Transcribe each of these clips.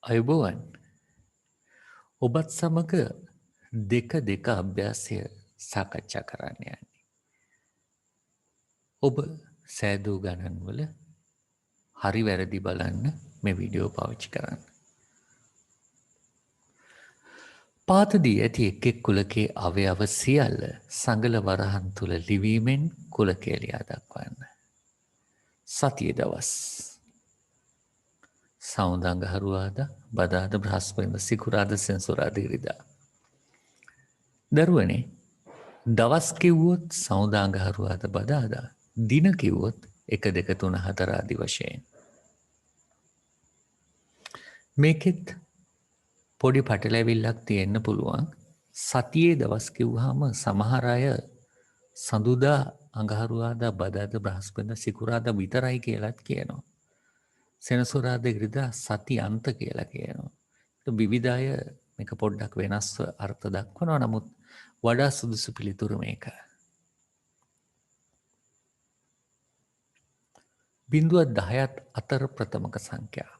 අයුබෝවන් ඔබත් සමග දෙක අභ්‍යාසය සාකච්ඡා කරන්න යන්නේ. ඔබ සෑදූ ගණන්වල හරි වැරදි බලන්න මේ වීඩියෝ පාවිච්චි කරන්න. පාතදී ඇති එක්ෙක් කුලකේ අවයව සියල්ල සඟල වරහන් තුළ ලිවීමෙන් කුලකේලියා දක්වන්න. සතිය දවස්. සෞන්දංගහරුවාද බදාද බ්‍රහස්පතින්ද සිකුරාද සෙන්සුරාද ඉරිදා. දරුවනේ දවස් කිව්වොත් සෞදාංගහරුවාද බදාදා දින කිව්වොත් 1 2 3 4 ආදි වශයෙන්. මේකෙත් පොඩි පටලැවිල්ලක් තියෙන්න පුළුවන්. සතියේ දවස් කිව්වහම සමහර අය සඳුදා අඟහරුවාදා බදාද බ්‍රහස්පතින්ද සිකුරාදා විතරයි කියලාත් කියනවා. සෙනසුරාදා ඉරිදා සති අන්ත කියලා කියනවා. විවිධ අය මේක පොඩ්ඩක් වෙනස්ව අර්ථ දක්වනවා. නමුත් වඩා සුදුසු පිළිතුරු මේක. 0.10ත් අතර ප්‍රථමක සංඛ්‍යා.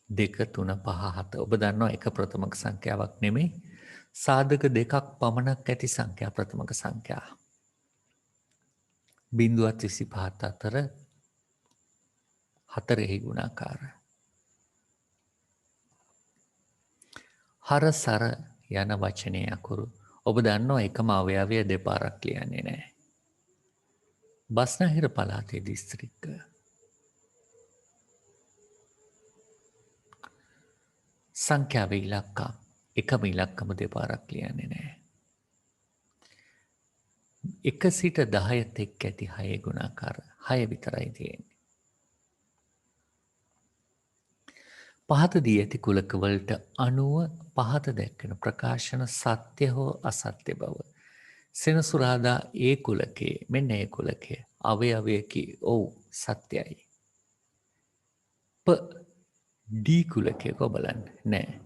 2 3 5 7 ඔබ දන්නවා එක ප්‍රථමක සංඛ්‍යාවක් නෙමෙයි. සාධක දෙකක් පමණක් ඇති සංඛ්‍යා ප්‍රථමක සංඛ්‍යා. 0.25ත් අතර 4 ගුණාකාර. හර සර යන වචනය අකුරු ඔබ දන්නවා එකම අවයවය දෙපාරක් ලියන්නේ නැහැ. බස්නාහිර පළාතේ දිස්ත්‍රික්ක. සංඛ්‍යාවේ ඉලක්කම් එකම ඉලක්කම දෙපාරක් ලියන්නේ නැහැ. 1 සිට 10 තෙක් ඇති 6 ගුණාකාර 6 විතරයි තියෙන්නේ. පහත දී ඇති කුලකවලට අනුව පහත දැක්වෙන ප්‍රකාශන සත්‍ය හෝ අසත්‍ය බව. සෙනසුරාදා ඒ කුලකේ මෙන්න ඒ කුලකේ අවයවයකි ඔව් සත්‍යයි. ඩී කුලකේ කොබලන්න නෑ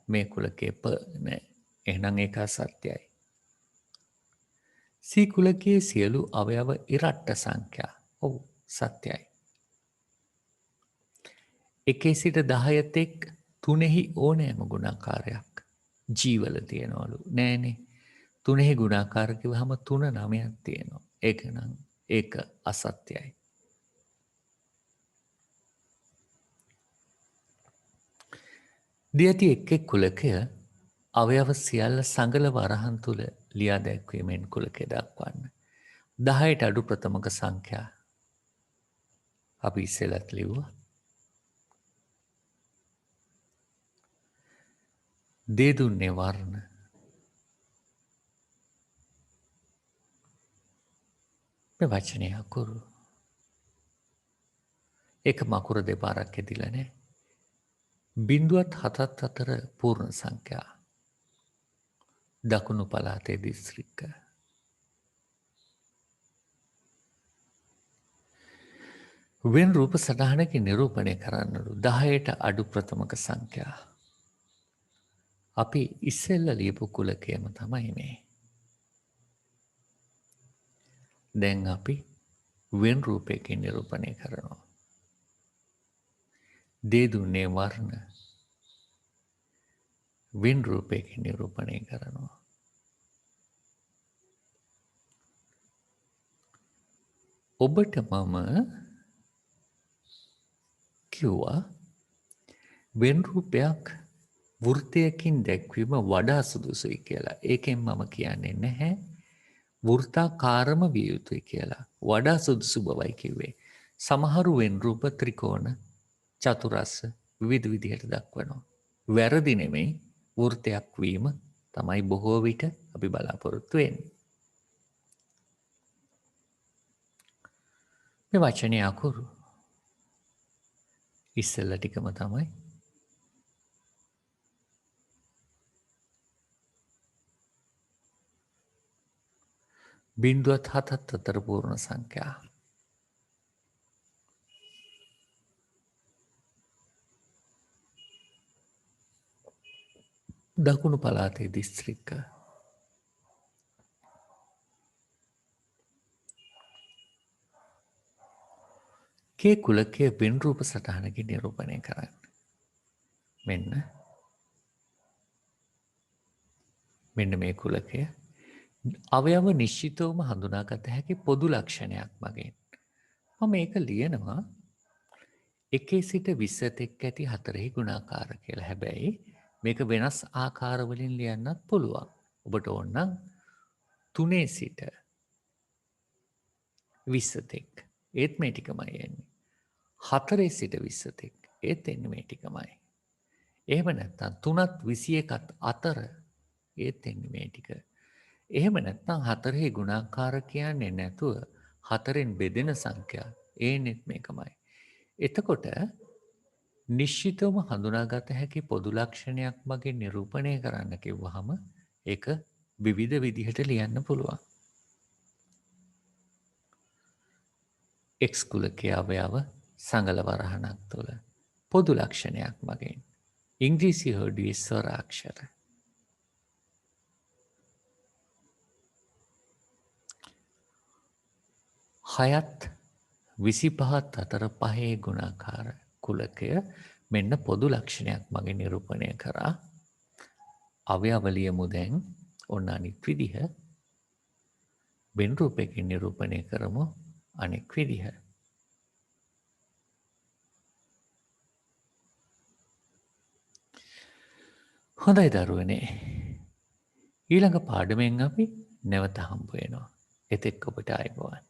මේ කුලකේ නෑ එහෙනම් ඒක අසත්‍යයි. සී කුලකයේ සියලු අවයව ඉරට්ට සංඛ්‍යා ඔව් සත්‍යයි. 1 සිට 10 තෙක් 3 ඕනෑම ගුණාකාරයක් ජීවල තියනවලු නෑනේ. 3 ගුණාකාර කිව්වහම 3 9ක් තියෙනවා. ඒක නම් ඒක අසත්‍යයි. දියති එක් කුලකය අවයව සියල්ල සඟල වරහන් තුළ ලියා දැක්වීමෙන් කුලකය දක්වන්න. 10ට අඩු ප්‍රථමක සංඛ්‍යා අපි ඉස්සෙල්ලත් ලිව්වා. දේ දුන්නේ වර්ණ. මේ වචනය අකුරු. ඒක මකුර දෙපාරක් ඇදිලා නෑ. 0.7ත් අතර පූර්ණ සංඛ්‍යා. දකුණු පළාතේ දිස්ත්‍රික්ක. වෙන් රූප සටහනකින් නිරූපණය කරන්නලු 10ට අඩු ප්‍රථමක සංඛ්‍යා. අපි ඉස්සෙල්ල ලියපු කුලකයම තමයි මේ. දැන් අපි වෙන් රූපයකින් නිරූපණය කරනවා. දේ දුන්නේ වර්ණ වෙන් රූපයකින් නිරූපණය කරනවා. ඔබට මම කිව්වා වෙන් රූපයක් වෘත්තයකින් දැක්වීම වඩා සුදුසුයි කියලා. ඒකෙන් මම කියන්නේ නැහැ වෘත්තාකාරම විය යුතුයි කියලා. වඩා සුදුසු බවයි කිව්වේ. සමහරු වෙන් රූප ත්‍රිකෝණ චතුරස්ස විවිධ විදිහට දක්වනවා. වැරදි නෙමෙයි වෘත්තයක් වීම තමයි බොහෝ විට අපි බලාපොරොත්තු වෙන්නේ. මේ වචනේ අකුරු ඉස්සෙල්ල ටිකම තමයි. බින්දුවත් 7ත් අතර පූර්ණ සංඛ්‍යා. දකුණු පළාතේ දිස්ත්‍රික්ක. කේ කුලකයේ වෙන් රූප සටහනකින් නිරූපණය කරන්න. මෙන්න මේ කුලකය අවයව නිශ්චිතවම හඳුනාගත හැකි පොදු ලක්ෂණයක් මගින්. මම මේක ලියනවා 1 සිට 20 තෙක් ඇති 4 ගුණාකාර කියලා. හැබැයි මේක වෙනස් ආකාරවලින් ලියන්නත් පුළුවන්. ඔබට ඕන නම් 3 සිට 20 තෙක් ඒත් මේ ටිකමයි එන්නේ. 4 සිට 20 තෙක් ඒත් එන්නේ මේ ටිකමයි. එහෙම නැත්නම් 3ත් 21ත් අතර ඒත් එන්නේ මේ ටික. එහෙම නැත්නම් 4 ගුණාකාර කියන්නේ නැතුව 4න් බෙදෙන සංඛ්‍යා ඒනෙත් මේකමයි. එතකොට නිශ්චිතවම හඳුනාගත හැකි පොදු ලක්ෂණයක් මගින් නිරූපණය කරන්න කිව්වහම ඒක විවිධ විදිහට ලියන්න පුළුවන්. X කුලකයේ අවයව සංගල වරහණක් තුළ පොදු ලක්ෂණයක් මගින් ඉංග්‍රීසි හොඩුවේ ස්වරාක්ෂර. හයත් 25ත් අතර 5 ගුණාකාර කුලකය මෙන්න පොදු ලක්ෂණයක් මගින් නිරූපණය කරා. අවයව ලියමු දැන් ඔන්න අනිත් විදිහ. වෙන් රූපයකින් නිරූපණය කරමු අනෙක් විදිහ. හොඳයි දරුවනේ. ඊළඟ පාඩමෙන් අපි නැවත හම්බ වෙනවා. එතෙක් ඔබට ආයුබෝවන්.